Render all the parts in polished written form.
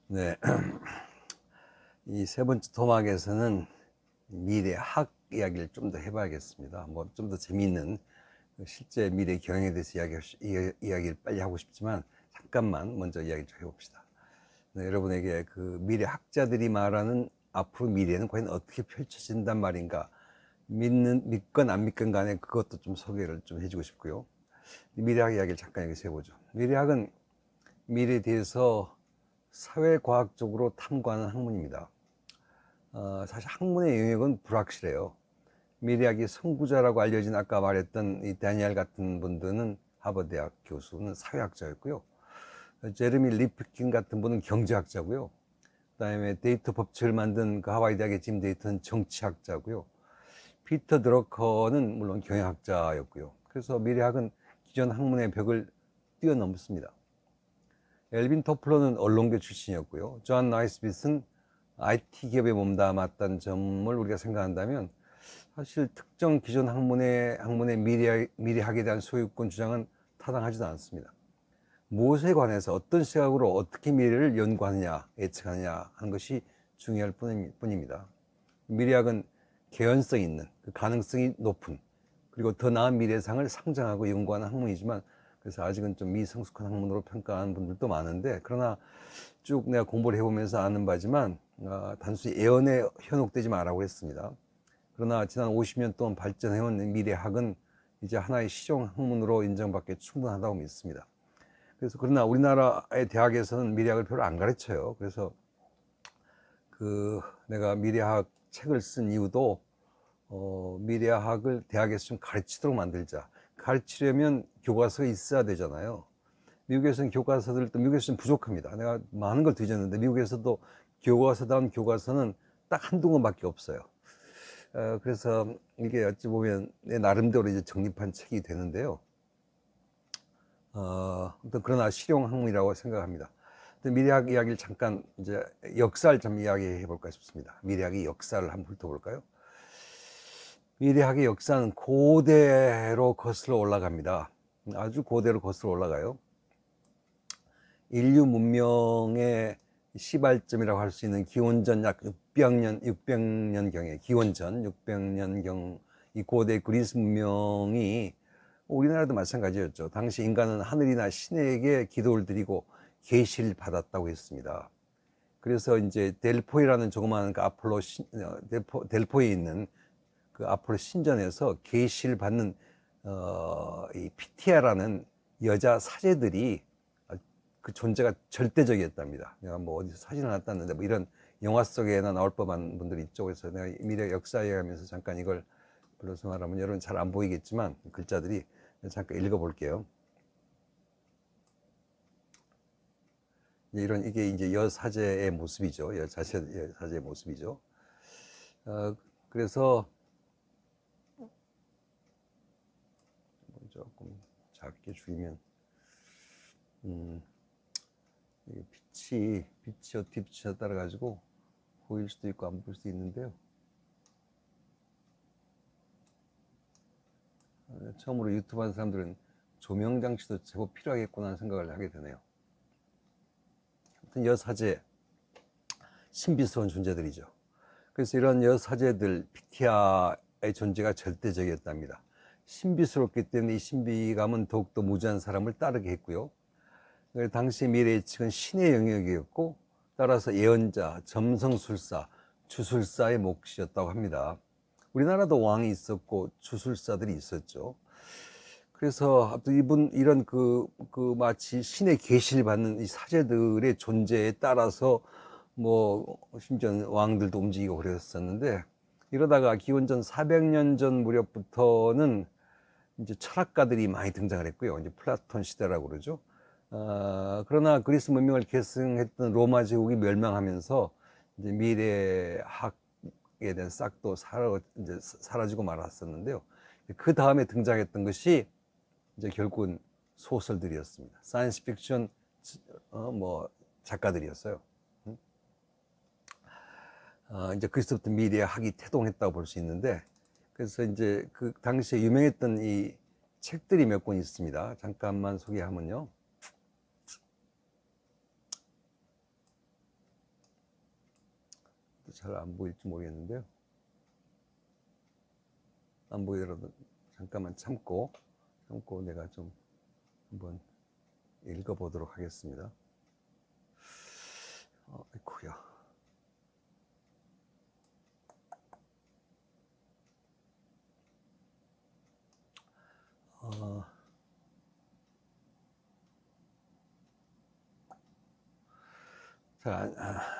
네, 이 세 번째 토막에서는 미래학 이야기를 좀 더 해봐야겠습니다. 뭐 좀 더 재미있는 실제 미래 경영에 대해서 이야기를 빨리 하고 싶지만 잠깐만 먼저 이야기를 좀 해봅시다. 네, 여러분에게 그 미래학자들이 말하는 앞으로 미래는 과연 어떻게 펼쳐진단 말인가, 믿건 안 믿건 간에 그것도 좀 소개를 좀 해주고 싶고요. 미래학 이야기를 잠깐 여기서 해보죠. 미래학은 미래에 대해서 사회과학적으로 탐구하는 학문입니다. 사실 학문의 영역은 불확실해요. 미래학의 선구자라고 알려진 아까 말했던 이 다니엘 같은 분들은 하버드대학 교수는 사회학자였고요. 제르미 리프킨 같은 분은 경제학자고요. 그 다음에 데이터 법칙을 만든 그 하와이 대학의 짐 데이터는 정치학자고요. 피터 드러커는 물론 경영학자였고요. 그래서 미래학은 기존 학문의 벽을 뛰어넘습니다. 엘빈 토플러는 언론계 출신이었고요. 존 나이스빗은 IT 기업에 몸담았다는 점을 우리가 생각한다면 사실 특정 기존 학문의 미래학에 대한 소유권 주장은 타당하지도 않습니다. 무엇에 관해서 어떤 시각으로 어떻게 미래를 연구하느냐, 예측하느냐 하는 것이 중요할 뿐입니다. 미래학은 개연성 있는, 그 가능성이 높은, 그리고 더 나은 미래상을 상정하고 연구하는 학문이지만, 그래서 아직은 좀 미성숙한 학문으로 평가하는 분들도 많은데, 그러나 쭉 내가 공부를 해보면서 아는 바지만 단순히 예언에 현혹되지 말라고 했습니다. 그러나 지난 50년 동안 발전해온 미래학은 이제 하나의 실용 학문으로 인정받기에 충분하다고 믿습니다. 그래서 그러나 우리나라의 대학에서는 미래학을 별로 안 가르쳐요. 그래서 내가 미래학 책을 쓴 이유도 미래학을 대학에서 좀 가르치도록 만들자. 가르치려면 교과서가 있어야 되잖아요. 미국에서는 교과서들도 미국에서 좀 부족합니다. 내가 많은 걸 뒤졌는데 미국에서도 교과서다운 교과서는 딱 한두 권밖에 없어요. 그래서 이게 어찌 보면 내 나름대로 이제 정립한 책이 되는데요. 그러나 실용 학문이라고 생각합니다. 미래학 이야기를 잠깐 이제 역사를 좀 이야기해 볼까 싶습니다. 미래학의 역사를 한번 훑어볼까요? 미래학의 역사는 고대로 거슬러 올라갑니다. 아주 고대로 거슬러 올라가요. 인류 문명의 시발점이라고 할 수 있는 기원전 약 600년경에 기원전 600년경 이 고대 그리스 문명이 우리나라도 마찬가지였죠. 당시 인간은 하늘이나 신에게 기도를 드리고 계시를 받았다고 했습니다. 그래서 이제 델포이라는 조그마한 그 델포에 있는 그 아폴로 신전에서 계시를 받는 이 피티아라는 여자 사제들이 그 존재가 절대적이었답니다. 내가 뭐 어디서 사진을 하나 땄는데 뭐 이런 영화 속에나 나올 법한 분들이 있죠. 그래서 내가 미래 역사 이야기하면서 잠깐 이걸 불러서 말하면 여러분 잘 안 보이겠지만 글자들이 잠깐 읽어볼게요. 이게 이제 여사제의 모습이죠. 여사제의 모습이죠. 그래서 조금 작게 줄이면 빛이 어떻게 비치에 따라 가지고 보일 수도 있고 안 보일 수도 있는데요. 처음으로 유튜브 하는 사람들은 조명 장치도 제법 필요하겠구나 하는 생각을 하게 되네요. 아무튼 여사제, 신비스러운 존재들이죠. 그래서 이런 여사제들, 피티아의 존재가 절대적이었답니다. 신비스럽기 때문에 이 신비감은 더욱더 무지한 사람을 따르게 했고요. 당시 미래 예측은 신의 영역이었고, 따라서 예언자, 점성술사, 주술사의 몫이었다고 합니다. 우리나라도 왕이 있었고 주술사들이 있었죠. 그래서 이런 마치 신의 계시를 받는 이 사제들의 존재에 따라서 뭐 심지어 왕들도 움직이고 그랬었는데, 이러다가 기원전 400년 전 무렵부터는 이제 철학가들이 많이 등장을 했고요. 이제 플라톤 시대라고 그러죠. 그러나 그리스 문명을 계승했던 로마 제국이 멸망하면서 이제 미래학에 대한 싹도 이제 사라지고 말았었는데요. 그 다음에 등장했던 것이 이제 결국은 소설들이었습니다. 사이언스 픽션 뭐 작가들이었어요. 이제 그리스부터 미래학이 태동했다고 볼 수 있는데, 그래서 이제 그 당시에 유명했던 이 책들이 몇 권 있습니다. 잠깐만 소개하면요. 잘 안 보일지 모르겠는데요. 안 보이더라도 잠깐만 참고 내가 좀 한번 읽어보도록 하겠습니다. 아이쿠야.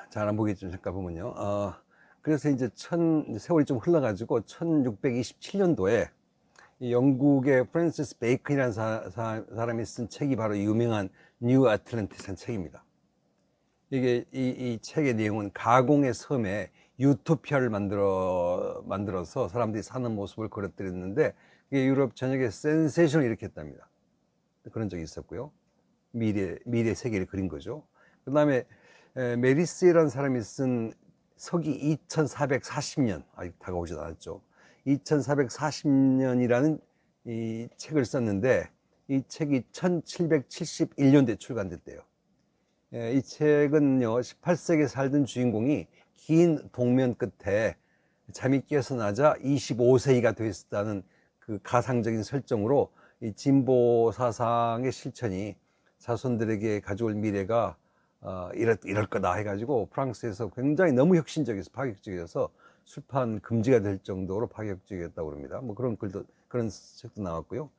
잘 안 보겠지만 잠깐 보면요. 그래서 이제 세월이 좀 흘러가지고 1627년도에 영국의 프랜시스 베이컨이라는 사람이 쓴 책이 바로 유명한 뉴 아틀란티스라는 책입니다. 이게 이 책의 내용은 가공의 섬에 유토피아를 만들어서 사람들이 사는 모습을 그려드렸는데 이게 유럽 전역에 센세이션을 일으켰답니다. 그런 적이 있었고요. 미래 세계를 그린 거죠. 그 다음에 메리스라는 사람이 쓴 서기 2440년, 아직 다가오지도 않았죠. 2440년이라는 이 책을 썼는데 이 책이 1771년도에 출간됐대요. 이 책은요, 18세기에 살던 주인공이 긴 동면 끝에 잠이 깨서 나자 25세기가 되었다는 그 가상적인 설정으로 이 진보 사상의 실천이 자손들에게 가져올 미래가 이럴 거다 해가지고 프랑스에서 굉장히 너무 혁신적이어서 파격적이어서 출판 금지가 될 정도로 파격적이었다고 합니다. 뭐 그런 책도 나왔고요.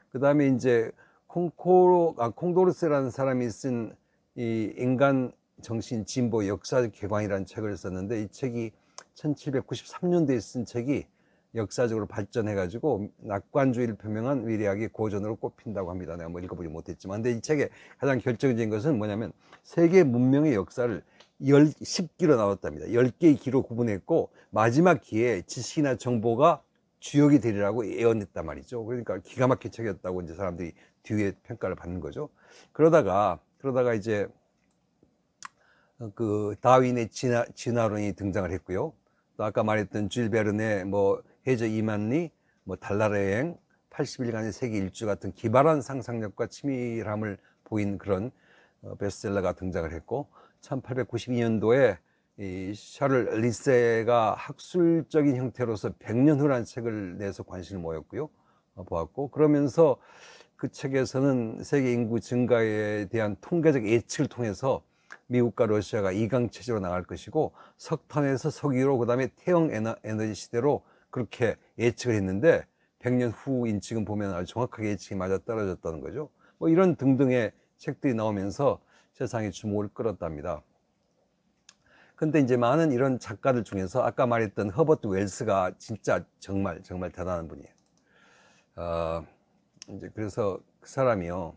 그 다음에 이제 콩도르세라는 사람이 쓴 이 인간 정신 진보 역사적 개관이라는 책을 썼는데 이 책이 1793년도에 쓴 책이 역사적으로 발전해가지고 낙관주의를 표명한 위대하게 고전으로 꼽힌다고 합니다. 내가 뭐 읽어보지 못했지만. 근데 이 책의 가장 결정적인 것은 뭐냐면 세계 문명의 역사를 10기로 나눴답니다. 10개의 기로 구분했고 마지막 기에 지식이나 정보가 주역이 되리라고 예언했단 말이죠. 그러니까 기가 막힌 책이었다고 이제 사람들이 뒤에 평가를 받는 거죠. 그러다가 이제 그 다윈의 진화론이 등장을 했고요. 또 아까 말했던 줄 베른의 뭐 해저 2만리, 뭐 달나라 여행, 80일간의 세계 일주 같은 기발한 상상력과 치밀함을 보인 그런 베스트셀러가 등장을 했고 1892년도에 이 샤를 리세가 학술적인 형태로서 100년 후라는 책을 내서 관심을 모였고요. 보았고 그러면서 그 책에서는 세계 인구 증가에 대한 통계적 예측을 통해서 미국과 러시아가 이강 체제로 나갈 것이고 석탄에서 석유로 그다음에 태형 에너지 시대로 그렇게 예측을 했는데 100년 후인 지금 보면 아주 정확하게 예측이 맞아 떨어졌다는 거죠. 뭐 이런 등등의 책들이 나오면서 세상의 주목을 끌었답니다. 근데 이제 많은 이런 작가들 중에서 아까 말했던 허버트 웰스가 진짜 정말 대단한 분이에요. 이제 그래서 그 사람이요.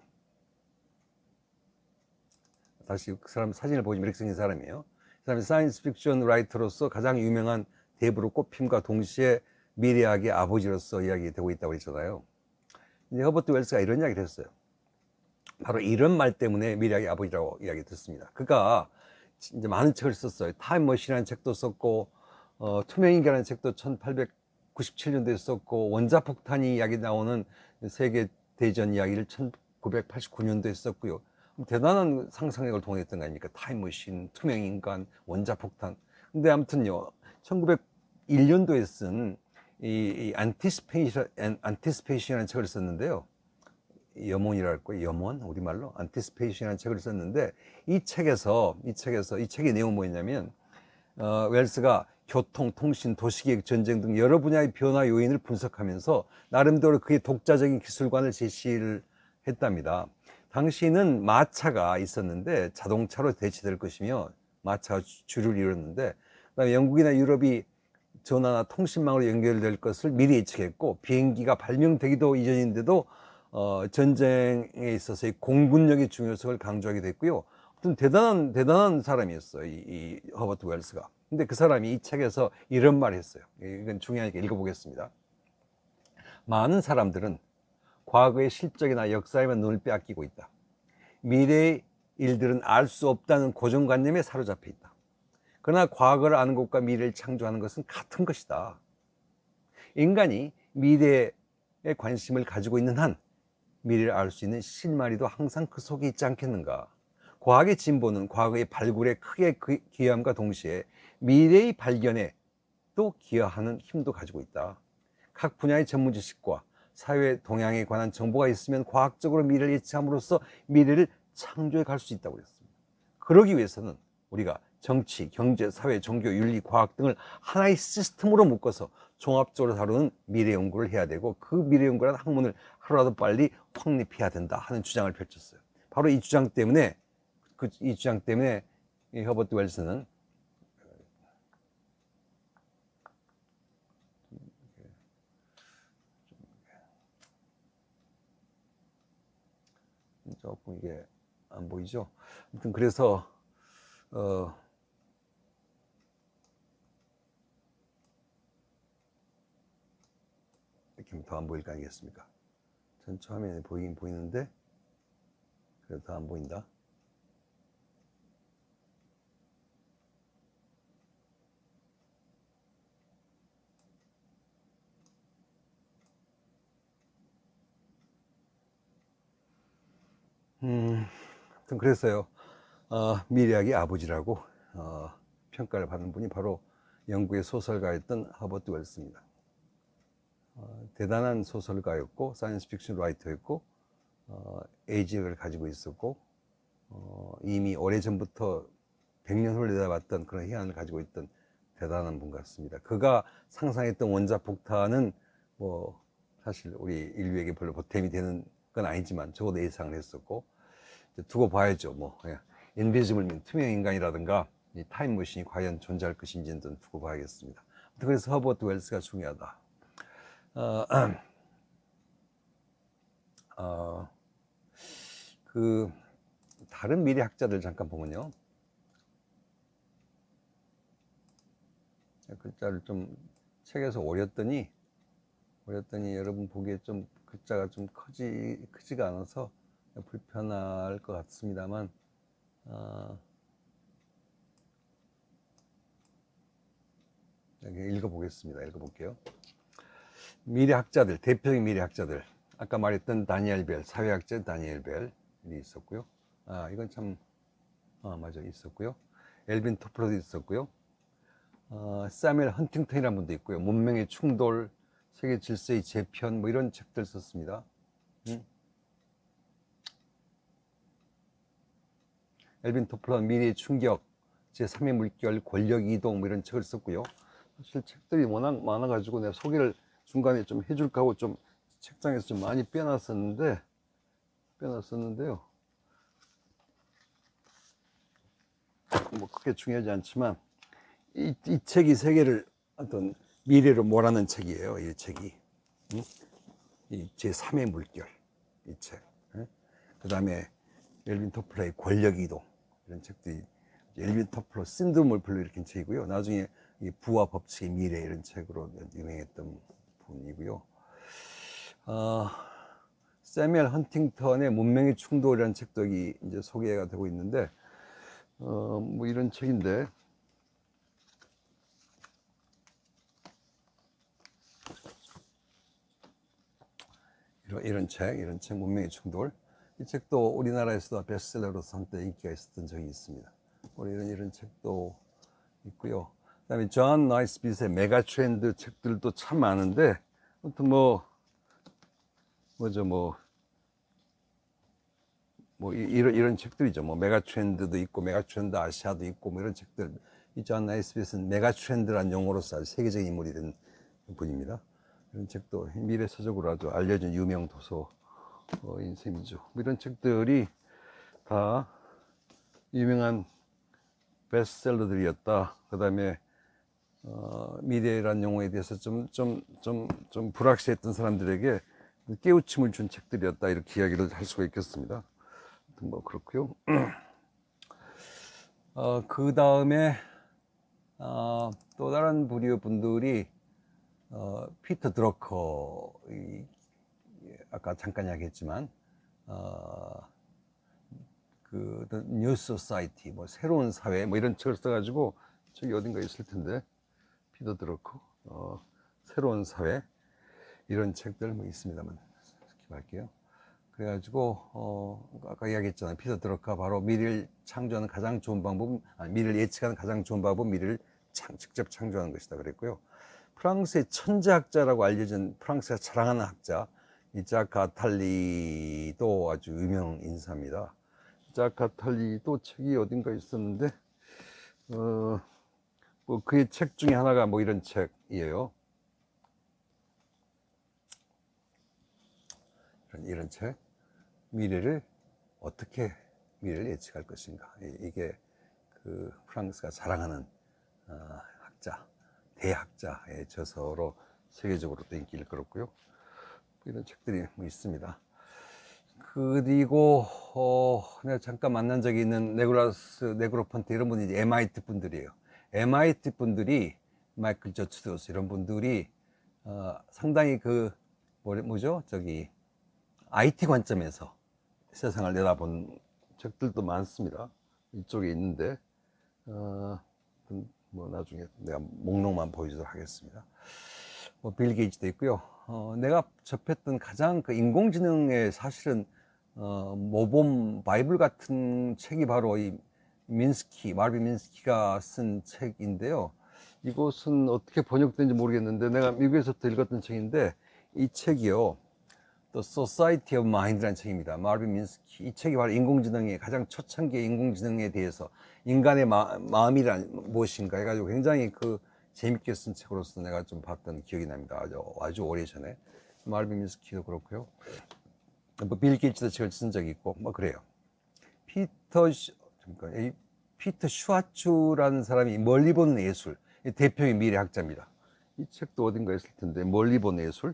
다시 그 사람 사진을 보시면 이렇게 생긴 사람이에요. 그 사람이 사이언스 픽션 라이터로서 가장 유명한 대부로 꼽힘과 동시에 미래학의 아버지로서 이야기되고 있다고 했잖아요. 이제 허버트 웰스가 이런 이야기를 했어요. 바로 이런 말 때문에 미래학의 아버지라고 이야기 듣습니다. 그가 이제 많은 책을 썼어요. 타임머신이라는 책도 썼고 투명인간이라는 책도 1897년도에 썼고 원자폭탄이 이야기 나오는 세계대전 이야기를 1989년도에 썼고요. 대단한 상상력을 동원했던 거 아닙니까? 타임머신, 투명인간, 원자폭탄. 근데 아무튼요, 1901년도에 쓴 이 안티스페이션이라는 책을 썼는데요. 염원이라 할거예요. 염원? 우리말로 안티스페이션이라는 책을 썼는데 이 책의 내용은 뭐였냐면 웰스가 교통, 통신, 도시계획, 전쟁 등 여러 분야의 변화 요인을 분석하면서 나름대로 그의 독자적인 기술관을 제시를 했답니다. 당시는 마차가 있었는데 자동차로 대체될 것이며 마차가 주를 이뤘는데 그다음에 영국이나 유럽이 전화나 통신망으로 연결될 것을 미리 예측했고 비행기가 발명되기도 이전인데도 전쟁에 있어서의 공군력의 중요성을 강조하기도 했고요. 어떤 대단한 사람이었어요. 이 허버트 웰스가. 근데 그 사람이 이 책에서 이런 말을 했어요. 이건 중요하니까 읽어보겠습니다. 많은 사람들은 과거의 실적이나 역사에만 눈을 빼앗기고 있다. 미래의 일들은 알 수 없다는 고정관념에 사로잡혀 있다. 그러나 과거를 아는 것과 미래를 창조하는 것은 같은 것이다. 인간이 미래에 관심을 가지고 있는 한 미래를 알 수 있는 실마리도 항상 그 속에 있지 않겠는가. 과학의 진보는 과거의 발굴에 크게 기여함과 동시에 미래의 발견에 또 기여하는 힘도 가지고 있다. 각 분야의 전문 지식과 사회 동향에 관한 정보가 있으면 과학적으로 미래를 예측함으로써 미래를 창조해 갈 수 있다고 그랬습니다. 그러기 위해서는 우리가 정치, 경제, 사회, 종교, 윤리, 과학 등을 하나의 시스템으로 묶어서 종합적으로 다루는 미래 연구를 해야 되고, 그 미래 연구라는 학문을 하루라도 빨리 확립해야 된다 하는 주장을 펼쳤어요. 바로 이 주장 때문에 이 허버트 웰스는 조금 이게 안 보이죠? 아무튼 그래서 이렇게 하면 더 안 보일 거 아니겠습니까? 전체 화면에 보이긴 보이는데 그래도 더 안 보인다. 아무튼 그랬어요. 미래학의 아버지라고 평가를 받는 분이 바로 영국의 소설가였던 허버트 웰스입니다. 대단한 소설가였고 사이언스 픽션 라이터였고 에이지를 가지고 있었고 이미 오래전부터 100년 후를 내다봤던 그런 희한을 가지고 있던 대단한 분 같습니다. 그가 상상했던 원자 폭탄은 뭐 사실 우리 인류에게 별로 보탬이 되는 건 아니지만 적어도 예상을 했었고, 두고 봐야죠. 뭐 인비지블 민, 투명 인간이라든가 이 타임머신이 과연 존재할 것인지는 두고 봐야겠습니다. 그래서 허버트 웰스가 중요하다. 그 다른 미래학자들 잠깐 보면요, 글자를 좀 책에서 오렸더니 여러분 보기에 좀 글자가 좀 크지가 않아서 불편할 것 같습니다만, 읽어볼게요. 미래학자들, 대표적인 미래학자들, 아까 말했던 다니엘 벨, 사회학자 다니엘 벨이 있었고요. 이건 참, 맞아, 있었고요. 엘빈 토플러도 있었고요. 사뮤엘 헌팅턴이라는 분도 있고요. 문명의 충돌, 세계 질서의 재편, 뭐 이런 책들 썼습니다. 엘빈 토플러 미래의 충격, 제3의 물결, 권력 이동, 뭐 이런 책을 썼고요. 사실 책들이 워낙 많아가지고 내가 소개를 중간에 좀 해줄까 하고 좀 책장에서 좀 많이 빼놨었는데요. 뭐 크게 중요하지 않지만 이 책이 세계를 어떤 미래로 몰아넣은 책이에요. 이 책이. 이 제3의 물결, 이 책. 그 다음에 엘빈 토플러의 권력 이동, 이런 책들이 엘빈 토플러 신드롬을 불러일으킨 책이고요. 나중에 이 부와 법칙의 미래, 이런 책으로 유명했던 분이고요. 세뮤엘 헌팅턴의 문명의 충돌이라는 책도 이제 소개가 되고 있는데, 뭐 이런 책인데, 이런 책 문명의 충돌. 이 책도 우리나라에서도 베스트셀러로서 한때 인기가 있었던 적이 있습니다. 이런 책도 있고요. 그 다음에 존 나이스빗의 메가 트렌드 책들도 참 많은데, 아무튼 이런 책들이죠. 뭐 메가 트렌드도 있고 메가 트렌드 아시아도 있고 뭐 이런 책들. 이 존 나이스빗은 메가 트렌드라는 용어로서 아주 세계적인 인물이 된 분입니다. 이런 책도 미래 서적으로 아주 알려진 유명 도서인 셈이죠. 이런 책들이 다 유명한 베스트셀러들이었다. 그 다음에 미래라는 용어에 대해서 좀 불확실했던 사람들에게 깨우침을 준 책들이었다. 이렇게 이야기를 할 수가 있겠습니다. 뭐 그렇고요. 그 다음에 또 다른 부류 분들이 피터 드러커, 아까 잠깐 이야기했지만 그 뉴 소사이티, 뭐 새로운 사회, 뭐 이런 책을 써가지고 저기 어딘가 있을 텐데, 피터 드러커 새로운 사회, 이런 책들 뭐 있습니다만 스킵할게요. 그래가지고 아까 이야기했잖아요. 피터 드러커가 바로 미래를 창조하는 가장 좋은 방법, 미래를 예측하는 가장 좋은 방법은 미래를 직접 창조하는 것이다 그랬고요. 프랑스의 천재학자라고 알려진 프랑스가 자랑하는 학자 이 자크 아탈리도 아주 유명 인사입니다. 자크 아탈리도 책이 어딘가 있었는데 뭐 그의 책 중에 하나가 뭐 이런 책이에요. 이런 책. 미래를 어떻게 미래를 예측할 것인가. 이게 그 프랑스가 자랑하는 학자, 대학자의 저서로 세계적으로 또 인기를 끌었고요. 이런 책들이 뭐 있습니다. 그리고 내가 잠깐 만난 적이 있는 네그로폰테 이런 분이 MIT 분들이에요. MIT 분들이 마이클 저츠도스 이런 분들이 상당히 그 뭐죠? 저기 IT 관점에서 세상을 내다본 책들도 많습니다. 이쪽에 있는데 뭐 나중에 내가 목록만 보여주도록 하겠습니다. 뭐 빌 게이츠도 있고요. 내가 접했던 가장 그 인공지능의 사실은 모범 바이블 같은 책이 바로 이 마르빈 민스키가 쓴 책인데요. 이것은 어떻게 번역된지 모르겠는데 내가 미국에서부터 읽었던 책인데 이 책이요. The Society of Mind라는 책입니다. 마르빈 민스키. 이 책이 바로 인공지능의 가장 초창기의 인공지능에 대해서 인간의 마음이란 무엇인가 해가지고 굉장히 그 재밌게 쓴 책으로서 내가 좀 봤던 기억이 납니다. 아주 오래전에. 마르빈 민스키도 그렇고요. 뭐 빌 게이츠도 책을 쓴 적이 있고 뭐 그래요. 피터 슈와츠라는 사람이 멀리 보는 예술 대표의 미래학자입니다. 이 책도 어딘가 있을 텐데 멀리 보는 예술.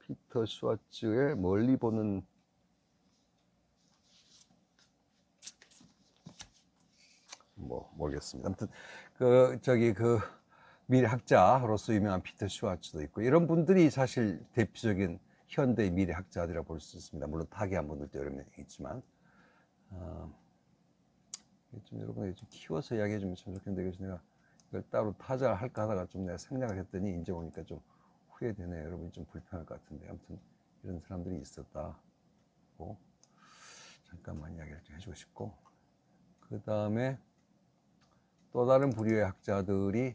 피터 슈와츠의 멀리 보는 뭐 모르겠습니다. 아무튼 그 미래학자로서 유명한 피터 슈와츠도 있고 이런 분들이 사실 대표적인 현대의 미래학자들이라고 볼 수 있습니다. 물론 타계한 분들도 여러 명 있지만 좀 여러분이 좀 키워서 이야기해 주면 참 좋겠는데 그래서 내가 이걸 따로 타자 할까 하다가 좀 내가 생략을 했더니 이제 오니까 좀 후회되네요. 여러분이 좀 불편할 것 같은데 아무튼 이런 사람들이 있었다고 잠깐만 이야기를 좀 해주고 싶고 그 다음에 또 다른 부류의 학자들이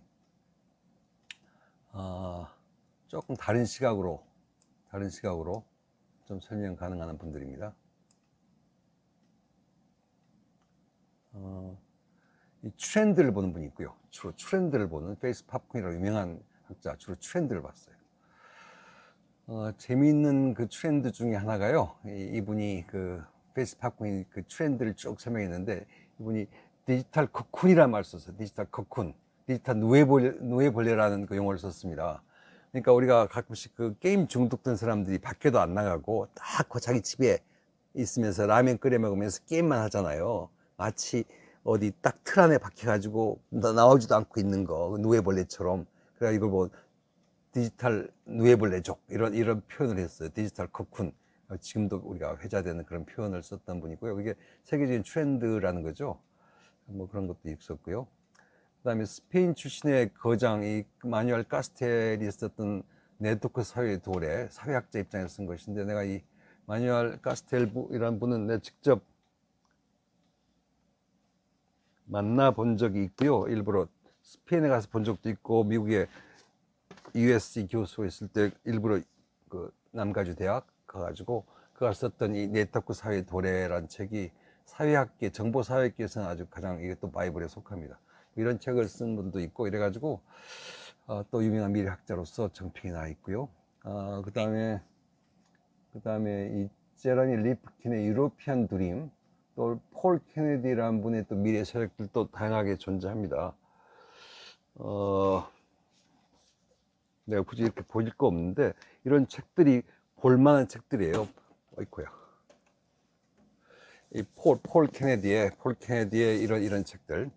조금 다른 시각으로 좀 설명 가능한 분들입니다. 이 트렌드를 보는 분이 있고요. 주로 트렌드를 보는 페이스 팝콘이라고 유명한 학자 주로 트렌드를 봤어요. 재미있는 그 트렌드 중에 하나가요. 이분이 그 페이스 팝콘이 그 트렌드를 쭉 설명했는데 이분이 디지털 커쿤이라는 말을 썼어요. 디지털 커쿤, 디지털 누에볼레라는 그 용어를 썼습니다. 그러니까 우리가 가끔씩 그 게임 중독된 사람들이 밖에도 안 나가고 딱 그 자기 집에 있으면서 라면 끓여 먹으면서 게임만 하잖아요. 마치 어디 딱 틀 안에 박혀가지고 나오지도 않고 있는 거 누에볼레처럼. 그래 이걸 뭐 디지털 누에볼레족 이런 표현을 했어요. 디지털 커쿤. 지금도 우리가 회자되는 그런 표현을 썼던 분이고요. 이게 세계적인 트렌드라는 거죠. 뭐 그런 것도 있었고요. 그 다음에 스페인 출신의 거장 이 마뉴엘 카스텔이 썼던 네트워크 사회의 도래 사회학자 입장에서 쓴 것인데 내가 이 마뉴엘 카스텔이라는 분은 내가 직접 만나본 적이 있고요. 일부러 스페인에 가서 본 적도 있고 미국에 USC 교수로 있을 때 일부러 그 남가주 대학 가가지고 그가 썼던 이 네트워크 사회의 도래라는 책이 사회학계, 정보사회학계에서는 아주 가장 이것도 바이블에 속합니다. 이런 책을 쓴 분도 있고 이래가지고 또 유명한 미래학자로서 정평이 나 있고요. 그 다음에 이 제러미 리프킨의 유로피안 드림, 또 폴 케네디라는 분의 또 미래 세력들도 다양하게 존재합니다. 내가 굳이 이렇게 보일 거 없는데 이런 책들이 볼만한 책들이에요. 어이쿠야. 이 폴 케네디의 이런 책들,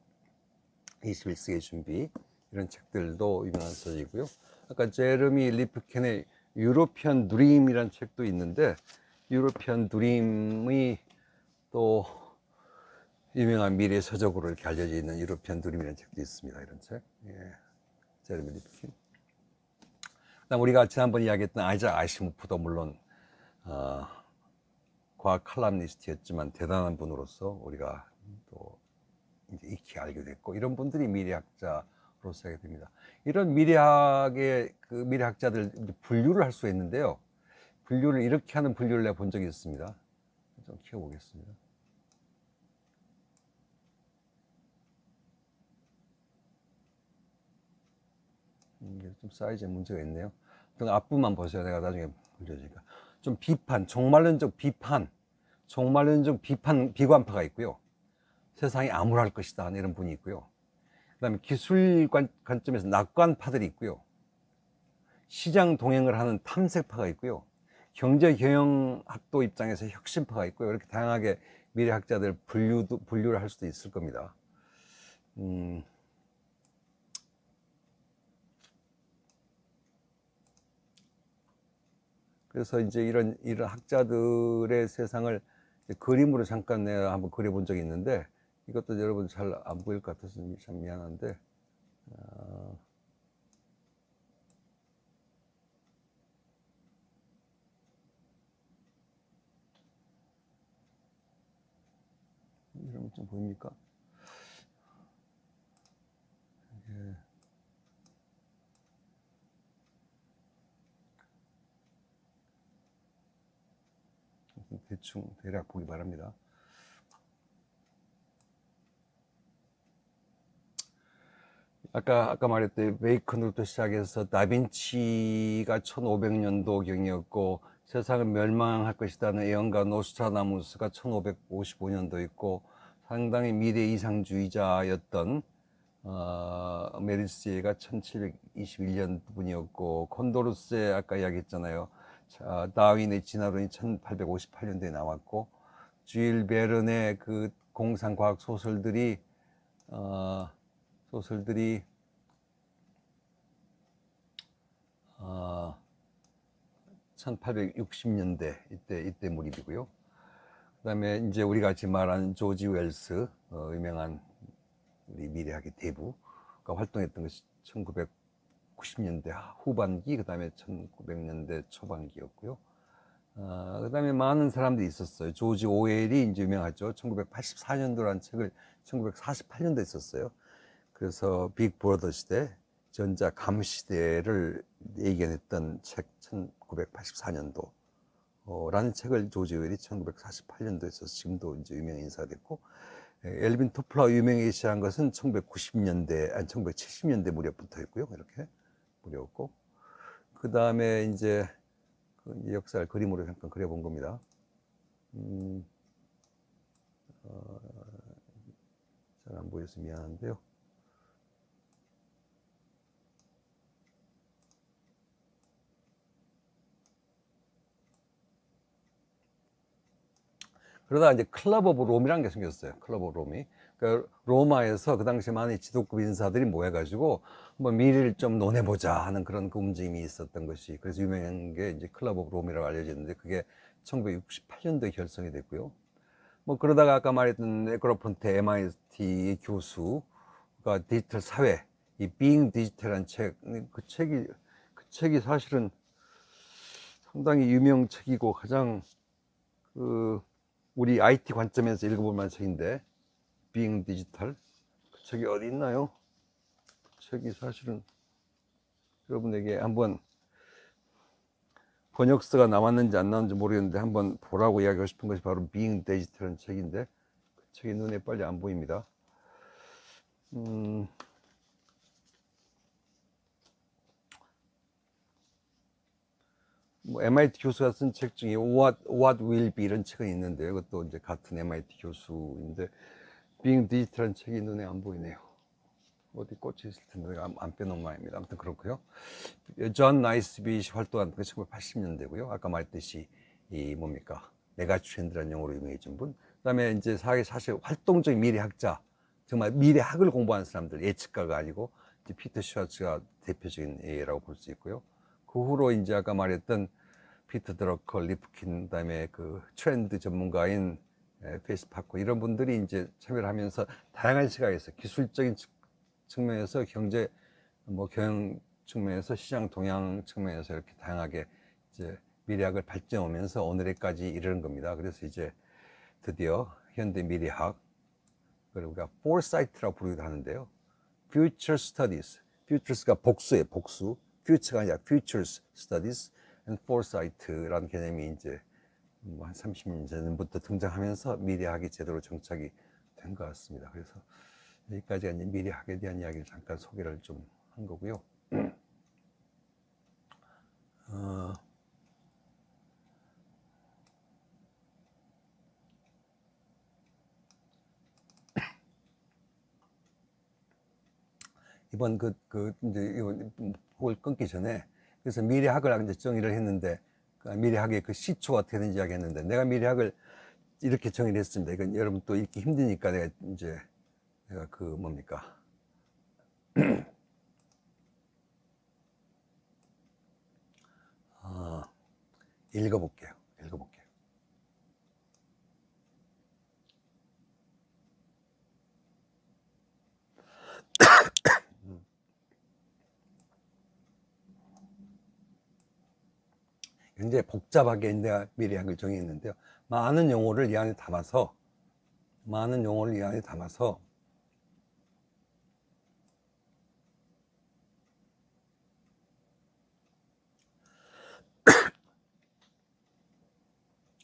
21세기 준비 이런 책들도 유명한 서적이고요. 아까 제르미 리프킨의 유로피안 드림이라는 책도 있는데 유로피안 드림이 또 유명한 미래 서적으로 이렇게 알려져 있는 유로피안 드림이라는 책도 있습니다. 이런 책, 제르미 리프킨. 그다음 우리가 지난번 이야기했던 아이작 아시모프도 물론 과학 칼럼니스트였지만 대단한 분으로서 우리가 또 이제 익히 알게 됐고, 이런 분들이 미래학자로서 하게 됩니다. 이런 미래학자들 분류를 할 수 있는데요. 분류를 이렇게 하는 분류를 내가 본 적이 있습니다. 좀 키워보겠습니다. 이게 좀 사이즈에 문제가 있네요. 앞부분만 보세요. 내가 나중에 보여주니까. 좀 종말론적 비관파가 있고요. 세상이 암울할 것이다, 이런 분이 있고요. 그 다음에 기술 관점에서 낙관파들이 있고요. 시장 동행을 하는 탐색파가 있고요. 경제 경영학도 입장에서 혁신파가 있고요. 이렇게 다양하게 미래학자들 분류를 할 수도 있을 겁니다. 그래서 이제 이런 학자들의 세상을 그림으로 잠깐 내가 한번 그려본 적이 있는데, 이것도 여러분 잘 안 보일 것 같아서 참 미안한데, 이런 거 좀 보입니까? 대충 대략 보기 바랍니다. 아까 말했던 베이컨으로부터 시작해서 다빈치가 1500년도경이었고, 세상은 멸망할 것이라는 예언가 노스트라다무스가 1555년도 있고, 상당히 미래 이상주의자였던 메르시에가 1721년 분이었고, 콘도르세 아까 이야기했잖아요. 다윈의 진화론이 1858년도에 나왔고, 주일 베른의 그 공상과학 소설들이 1860년대 이때 무렵이고요. 그 다음에 이제 우리가 지금 말하는 조지 웰스, 유명한 우리 미래학의 대부가 활동했던 것이 1990년대 후반기, 그 다음에 1900년대 초반기였고요. 그 다음에 많은 사람들이 있었어요. 조지 오웰이 이제 유명하죠. 1984년도라는 책을 1948년도에 썼어요. 그래서 빅 브라더 시대, 전자 감 시대를 예견했던 책 1984년도라는 책을 조지 오웰이 1948년도에 써서 지금도 이제 유명 인사가 됐고, 엘빈 토플러 유명하게 시작한 것은 1970년대 무렵부터였고요. 이렇게 무렵이었고, 그 다음에 이제 역사를 그림으로 잠깐 그려본 겁니다. 잘 안 보여서 미안한데요. 그러다 이제 클럽 오브 롬이라는 게 생겼어요. 클럽 오브 롬이. 그러니까 로마에서 그 당시 많은 지도급 인사들이 모여가지고 한번 미래를 좀 논해보자 하는 그런 그 움직임이 있었던 것이, 그래서 유명한 게 이제 클럽 오브 롬이라고 알려졌는데, 그게 1968년도에 결성이 됐고요. 뭐 그러다가 아까 말했던 네크로폰테 MIT 교수가 디지털 사회, 이 Being Digital이라는 그 책이 사실은 상당히 유명 책이고 가장 우리 IT 관점에서 읽어볼 만한 책인데, Being Digital. 그 책이 어디 있나요? 그 책이 사실은 여러분에게 한번 번역서가 나왔는지 안 나왔는지 모르겠는데 한번 보라고 이야기하고 싶은 것이 바로 Being Digital이라는 책인데, 그 책이 눈에 빨리 안 보입니다. 뭐 MIT 교수가 쓴 책 중에 What Will Be 이런 책은 있는데, 이것도 이제 같은 MIT 교수인데, Being Digital이라는 책이 눈에 안 보이네요. 어디 꽂혀 있을 텐데 내가 안 빼놓은 모양입니다. 아무튼 그렇고요. 존 나이스빗이 활동한 게 1980년대고요. 아까 말했듯이 이 뭡니까, 메가트렌드라는 용어로 유명해진 분. 그다음에 이제 사실 활동적인 미래학자, 정말 미래학을 공부하는 사람들, 예측가가 아니고 이제 피터 슈와츠가 대표적인 예라고 볼 수 있고요. 그 후로 이제 아까 말했던 피터 드러컬, 리프킨, 그다음에 그 트렌드 전문가인 페이스파커, 이런 분들이 이제 참여를 하면서 다양한 시각에서 기술적인 측면에서 경제, 뭐 경영 측면에서 시장 동향 측면에서 이렇게 다양하게 이제 미래학을 발전해 오면서 오늘까지 이르는 겁니다. 그래서 이제 드디어 현대 미래학, 그리고 우리가 foresight라고 부르기도 하는데요. future studies, futures가 복수예요, 복수. future가 아니라 futures studies and foresight라는 개념이 이제 한 30년 전부터 등장하면서 미래학이 제대로 정착이 된 것 같습니다. 그래서 여기까지가 이제 미래학에 대한 이야기를 잠깐 소개를 좀 한 거고요. 이번 이제 그걸 끊기 전에, 그래서 미래학을 이제 정의를 했는데, 미래학의 그 시초가 어떻게 되는지 이야기했는데, 내가 미래학을 이렇게 정의를 했습니다. 이건 여러분 또 읽기 힘드니까 내가 뭡니까? 읽어볼게요. 굉장히 복잡하게 내가 미래학을 정의했는데요. 많은 용어를 이 안에 담아서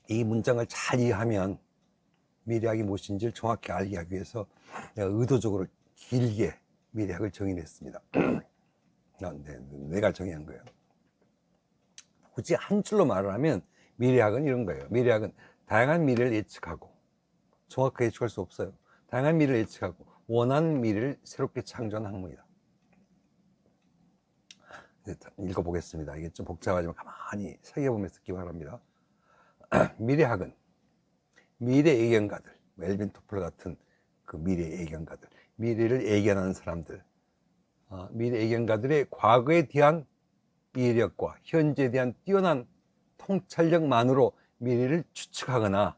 이 문장을 잘 이해하면 미래학이 무엇인지를 정확히 알게 하기 위해서 내가 의도적으로 길게 미래학을 정의했습니다. 내가 정의한 거예요. 굳이 한 줄로 말을 하면 미래학은 이런 거예요. 미래학은 다양한 미래를 예측하고, 정확하게 예측할 수 없어요. 다양한 미래를 예측하고 원하는 미래를 새롭게 창조하는 학문이다. 읽어보겠습니다. 이게 좀 복잡하지만 가만히 새겨보면서 듣기 바랍니다. 미래학은 미래 예견가들, 멜빈 토플러 같은 그 미래 예견가들, 미래를 예견하는 사람들, 미래 예견가들의 과거에 대한 이해력과 현재에 대한 뛰어난 통찰력만으로 미래를 추측하거나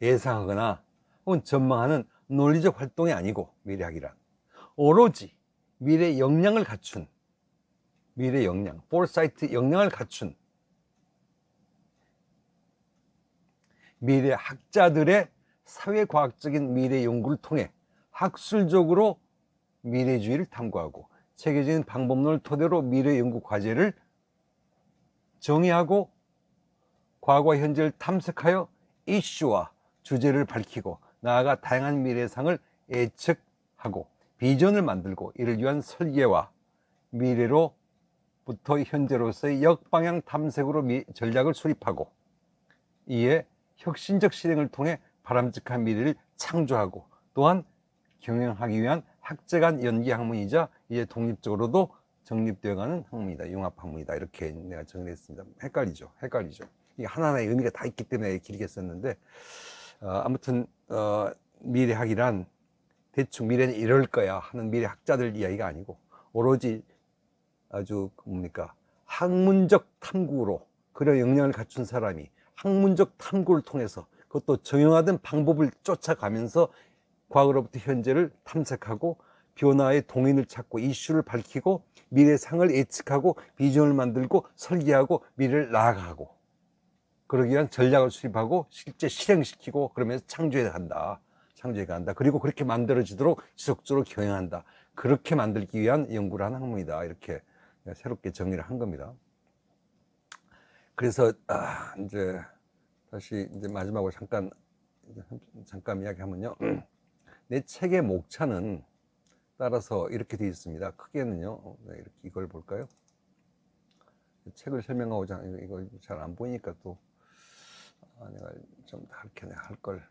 예상하거나 혹은 전망하는 논리적 활동이 아니고, 미래학이란 오로지 미래 역량을 갖춘, 미래 역량, 포르사이트 역량을 갖춘 미래 학자들의 사회과학적인 미래 연구를 통해 학술적으로 미래주의를 탐구하고 체계적인 방법론을 토대로 미래 연구 과제를 정의하고 과거와 현재를 탐색하여 이슈와 주제를 밝히고 나아가 다양한 미래상을 예측하고 비전을 만들고 이를 위한 설계와 미래로부터 현재로서의 역방향 탐색으로 전략을 수립하고 이에 혁신적 실행을 통해 바람직한 미래를 창조하고 또한 경영하기 위한 학제간 연기 학문이자 이제 독립적으로도 정립되어가는 학문이다, 융합학문이다, 이렇게 내가 정리했습니다. 헷갈리죠. 이게 하나하나의 의미가 다 있기 때문에 길게 썼는데, 아무튼 미래학이란 대충 미래는 이럴 거야 하는 미래학자들 이야기가 아니고 오로지 아주 학문적 탐구로 그런 역량을 갖춘 사람이 학문적 탐구를 통해서 그것도 정형화된 방법을 쫓아가면서 과거로부터 현재를 탐색하고 변화의 동인을 찾고 이슈를 밝히고 미래상을 예측하고 비전을 만들고 설계하고 미래를 나아가고 그러기 위한 전략을 수립하고 실제 실행시키고 그러면서 창조해 간다. 그리고 그렇게 만들어지도록 지속적으로 경영한다. 그렇게 만들기 위한 연구를 하는 학문이다. 이렇게 새롭게 정리를 한 겁니다. 그래서 이제 다시 이제 마지막으로 잠깐 이야기하면요. 내 책의 목차는 따라서 이렇게 되어 있습니다. 크게는요. 이렇게 이걸 볼까요? 책을 설명하고자 이거 잘 안 보이니까 또 내가 좀 이렇게 할 걸.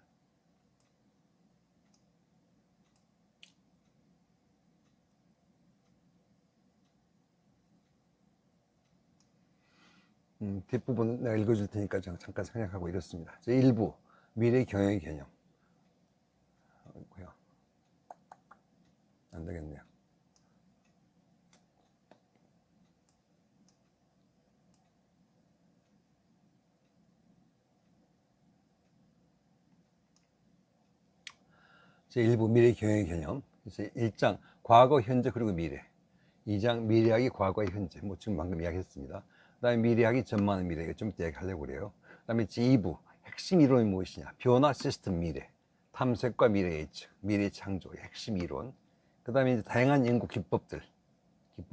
뒷부분 내가 읽어줄 테니까 잠깐 생략하고 이렇습니다. 제1부 미래 경영의 개념. 안 되겠네요. 제1부 미래 경영의 개념. 그래서 1장 과거, 현재 그리고 미래. 2장 미래학이 과거의 현재. 지금 방금 이야기했습니다. 그 다음에 미래학이 전망하는 미래, 이거 좀 이따 얘기하려고 그래요. 그 다음에 제2부, 핵심 이론이 무엇이냐? 변화 시스템 미래, 탐색과 미래 예측, 미래 창조의 핵심 이론. 그 다음에 이제 다양한 연구 기법들, 그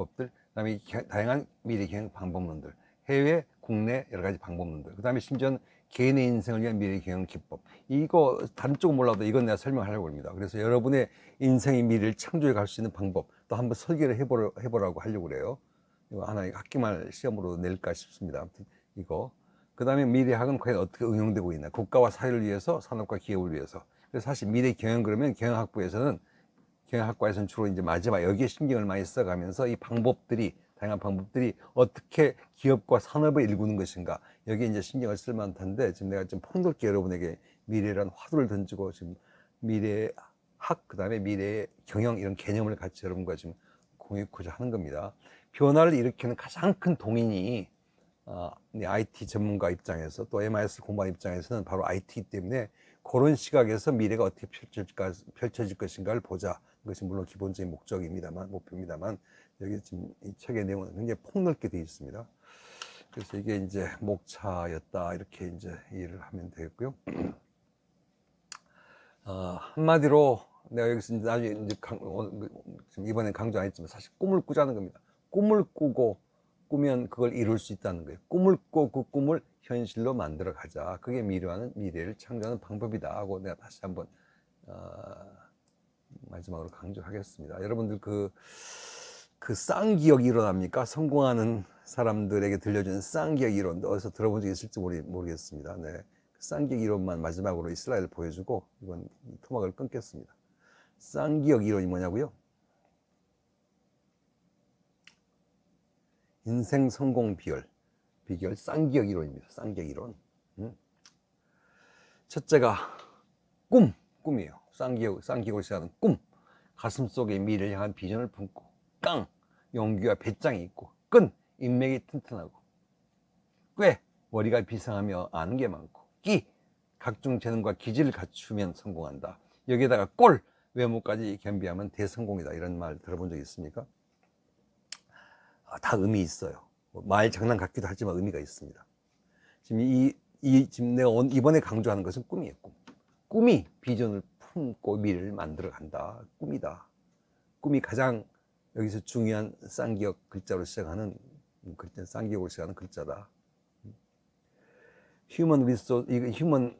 다음에 다양한 미래 경영 방법론들, 해외, 국내 여러 가지 방법론들, 그 다음에 심지어는 개인의 인생을 위한 미래 경영 기법. 이거 다른 쪽은 몰라도 이건 내가 설명하려고 합니다. 그래서 여러분의 인생의 미래를 창조해 갈 수 있는 방법 또 한번 설계를 해보라고 하려고 그래요. 이거 하나 학기말 시험으로 낼까 싶습니다. 아무튼 이거. 그 다음에 미래학은 과연 어떻게 응용되고 있나? 국가와 사회를 위해서, 산업과 기업을 위해서. 그래서 사실 미래 경영 그러면 경영학과에서는 주로 이제 마지막 여기에 신경을 많이 써가면서 이 방법들이, 다양한 방법들이 어떻게 기업과 산업을 일구는 것인가, 여기에 이제 신경을 쓸 만한데, 지금 내가 좀 폭넓게 여러분에게 미래란 화두를 던지고 지금 미래학, 그 다음에 미래 경영 이런 개념을 같이 여러분과 지금 공유하고자 하는 겁니다. 변화를 일으키는 가장 큰 동인이 IT 전문가 입장에서 또 MIS 공부하는 입장에서는 바로 IT이기 때문에 그런 시각에서 미래가 어떻게 펼쳐질 것인가를 보자. 그것이 물론 기본적인 목표입니다만 여기 지금 이 책의 내용은 굉장히 폭넓게 되어 있습니다. 그래서 이게 이제 목차였다 이렇게 이제 이해를 하면 되겠고요. 한마디로 내가 여기서 이제 나중에 이제 지금 이번에 강조 안 했지만 사실 꿈을 꾸자는 겁니다. 꿈을 꾸면 그걸 이룰 수 있다는 거예요. 꿈을 꾸고 그 꿈을 현실로 만들어 가자. 그게 미래를 창조하는 방법이다 하고 내가 다시 한번 마지막으로 강조하겠습니다. 여러분들 그 쌍기역 이론 압니까? 성공하는 사람들에게 들려주는 쌍기역 이론 어디서 들어본 적이 있을지 모르겠습니다. 네. 쌍기역 이론만 마지막으로 이 슬라이드를 보여주고 이번 토막을 끊겠습니다. 쌍기역 이론이 뭐냐고요? 인생 성공 비결 쌍기역 이론입니다. 쌍기역 이론. 첫째가 꿈이에요. 쌍기역을 시작하는 꿈. 가슴 속에 미래를 향한 비전을 품고, 깡, 용기와 배짱이 있고, 끈, 인맥이 튼튼하고, 꽤, 머리가 비상하며 아는 게 많고, 끼, 각종 재능과 기질을 갖추면 성공한다. 여기에다가 꼴, 외모까지 겸비하면 대성공이다. 이런 말 들어본 적 있습니까? 다 의미 있어요. 말 장난 같기도 하지만 의미가 있습니다. 지금 내가 이번에 강조하는 것은 꿈이에요. 꿈이 비전을 품고 미래를 만들어 간다. 꿈이다. 꿈이 가장 여기서 중요한 쌍기역 글자로 시작하는 쌍기역으로 시작하는 글자다. 휴먼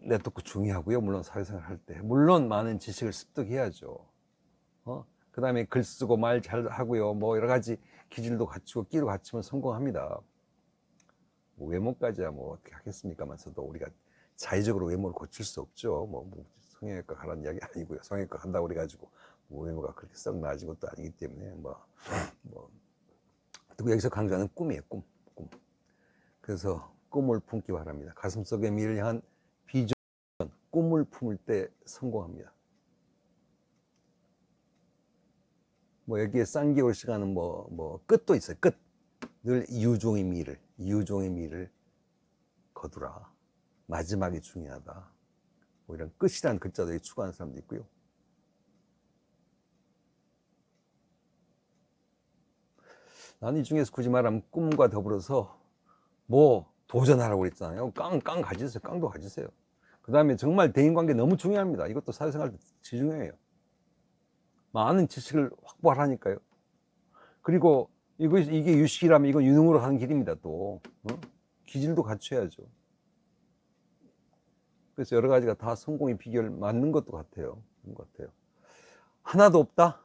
네트워크 중요하고요. 물론 사회생활 할 때. 물론 많은 지식을 습득해야죠. 그 다음에 글 쓰고 말 잘 하고요. 뭐 여러 가지 기질도 갖추고 끼도 갖추면 성공합니다. 뭐 외모까지야 뭐 어떻게 하겠습니까만서도 우리가 자의적으로 외모를 고칠 수 없죠. 뭐 성형외과 가라는 이야기 아니고요. 성형외과 간다고 그래가지고 뭐 외모가 그렇게 썩 나아진 것도 아니기 때문에 또 여기서 강조하는 꿈이에요. 꿈. 그래서 꿈을 품기 바랍니다. 가슴속에 미래를 향한 비전, 꿈을 품을 때 성공합니다. 뭐 여기에 쌍기역으로 시작하는 끝도 있어요. 끝. 늘 유종의 미를 거두라. 마지막이 중요하다. 뭐 이런 끝이라는 글자도 추구하는 사람도 있고요. 나는 이 중에서 굳이 말하면 꿈과 더불어서 도전하라고 그랬잖아요. 깡 가지세요. 깡도 가지세요. 그 다음에 정말 대인관계 너무 중요합니다. 이것도 사회생활 제일 중요해요. 많은 지식을 확보하라니까요. 그리고 이게 유식이라면 이건 유능으로 하는 길입니다. 또 기질도 갖춰야죠. 그래서 여러 가지가 다 성공의 비결 맞는 것도 같아요. 하나도 없다.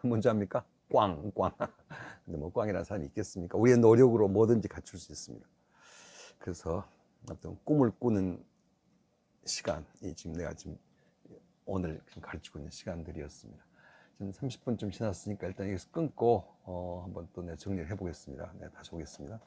뭔지 압니까? 꽝. 근데 뭐 꽝이라는 사람이 있겠습니까? 우리의 노력으로 뭐든지 갖출 수 있습니다. 그래서 어떤 꿈을 꾸는 시간이 내가 오늘 가르치고 있는 시간들이었습니다. 지금 30분 좀 지났으니까 일단 여기서 끊고 한번 또 내가 정리를 해보겠습니다. 네, 다시 오겠습니다.